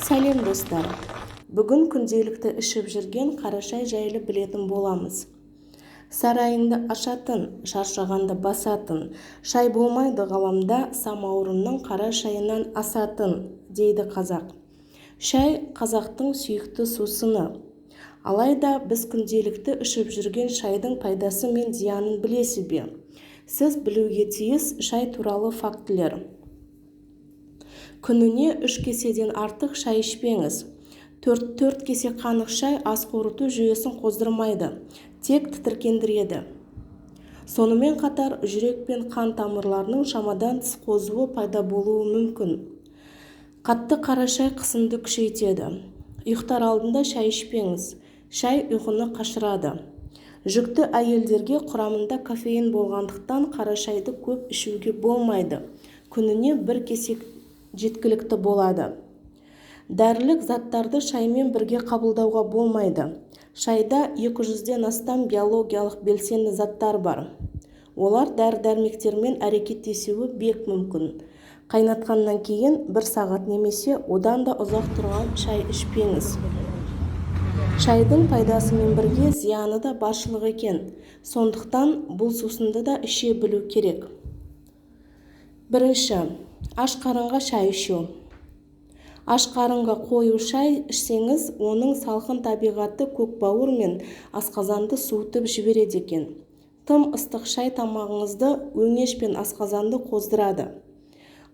Сәлем достар! Бүгін күнделікті ішіп жүрген қара шай жайлы білетін боламыз. Сарайыңды ашатын, шаршағанды басатын, шай болмайды ғаламда самаурынның қара шайынан асатын, дейді қазақ. Шай қазақтың сүйікті сусыны. Алайда біз күнделікті ішіп жүрген шайдың пайдасы мен зиянын білесіз бе? Сіз білуге тиіс шай туралы фактілер. Күніне 3 кеседен артық шай ішпеңіз. 4 кесе қанық шай ас қорыту жүйесін қоздырмайды, тек тітіркендіреді. Сонымен қатар жүрек пен қан тамырларының шамадан тыс қозуы пайда болуы мүмкін. Қатты қара шай қысымды күшейтеді. Ұйықтар алдында шай ішпеңіз. Шай ұйқыны қашырады. Жүкті әйелдерге құрамында кофеин болғандықтан қара шайды көп ішуге болмайды. Күніне 1 кесе жеткілікті болады. Дәрілік заттарды шаймен бірге қабылдауға болмайды. Шайда 200-ден астам биологиялық белсенді заттар бар. Олар дәрі-дәрмектермен әрекеттесуі бек мүмкін. Қайнатқаннан кейін 1 сағат немесе одан да ұзақ тұрған шай ішпеңіз. Шайдың пайдасымен бірге зияны да баршылық екен. Сондықтан бұл сусынды да іше білу керек. Бірінші, аш қарынға шай ішу. Аш қарынға қою шай ішсеңіз, оның салқын табиғаты көкбауыр мен асқазанды суытып жібереді екен. Тым ыстық шай тамағыңызды, өңеш пен асқазанды қоздырады.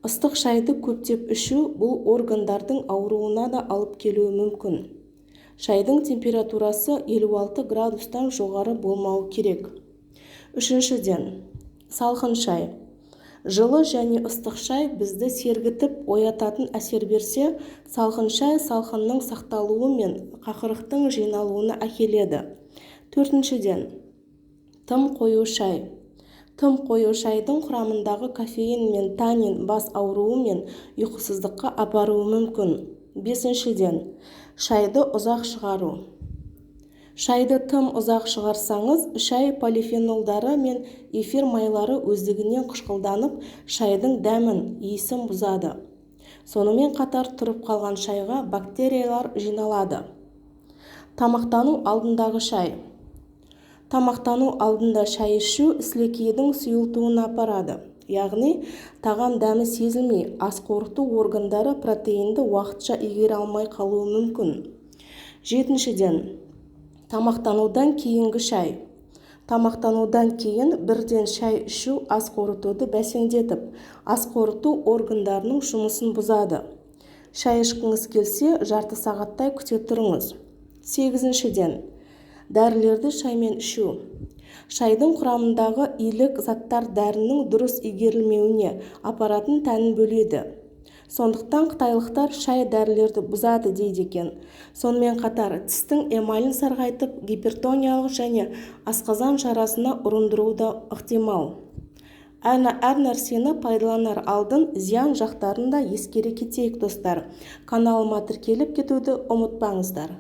Ыстық шайды көптеп ішу бұл органдардың ауруына да алып келуі мүмкін. Шайдың температурасы 56 градустан жоғары болмауы керек. Үшіншіден, салқын шай. Жылы және ыстық шай бізді сергітіп оятатын әсер берсе, салқын шай салқынның сақталуы мен қақырықтың жиналуына әкеледі. Төртіншіден, тым қою шай. Тым қою шайдың құрамындағы кофеин мен танин бас ауруы мен ұйқысыздыққа апаруы мүмкін. Бесіншіден, шайды ұзақ шығару. Шайды тым ұзақ шығарсаңыз, шай полифенолдары мен эфир майлары өздігінен қышқылданып, шайдың дәмін, иісін бұзады. Сонымен қатар тұрып қалған шайға бактериялар жиналады. Тамақтану алдындағы шай. Тамақтану алдында шай ішу сілекейдің сұйылтуына апарады. Яғни, тағам дәмі сезілмей, ас қорыту органдары протеинді уақытша игере алмай қалуы мүмкін. Жетіншіден, тамақтанудан кейінгі шай. Тамақтанудан кейін бірден шай ішу ас қорытуды бәсеңдетіп, ас қорыту органдарының жұмысын бұзады. Шай ішкіңіз келсе, жарты сағаттай күте тұрыңыз. Сегізіншіден, дәрілерді шаймен ішу. Шайдың құрамындағы илік заттар дәрінің дұрыс игерілмеуіне апаратын тәнін бөледі. Сондықтан қытайлықтар шай дәрілерді бұзады дейді екен. Сонымен қатар тістің эмалін сарғайтып, гипертониялық және асқазан жарасына ұрындыруы да ықтимал. Әр нәрсені пайдаланар алдын зиян жақтарын да ескере кетейік достар. Каналыма тіркеліп кетуді ұмытпаңыздар.